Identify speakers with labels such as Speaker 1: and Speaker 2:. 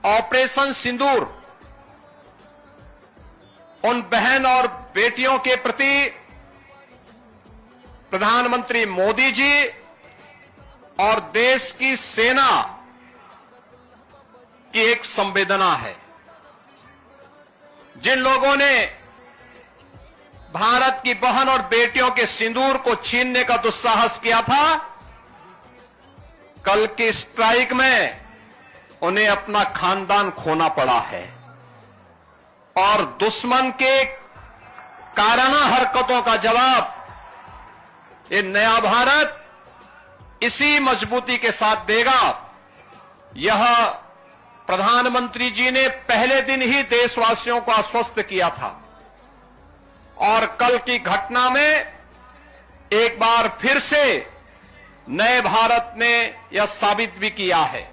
Speaker 1: Operation सिंदूर उन बहन और बेटियों के प्रति प्रधानमंत्री मोदी जी और देश की सेना की एक संवेदना है। जिन लोगों ने भारत की बहन और बेटियों के सिंदूर को छीनने का दुस्साहस किया था, कल की स्ट्राइक में उन्हें अपना खानदान खोना पड़ा है और दुश्मन के काराना हरकतों का जवाब ये नया भारत इसी मजबूती के साथ देगा। यह प्रधानमंत्री जी ने पहले दिन ही देशवासियों को आश्वस्त किया था और कल की घटना में एक बार फिर से नए भारत ने यह साबित भी किया है।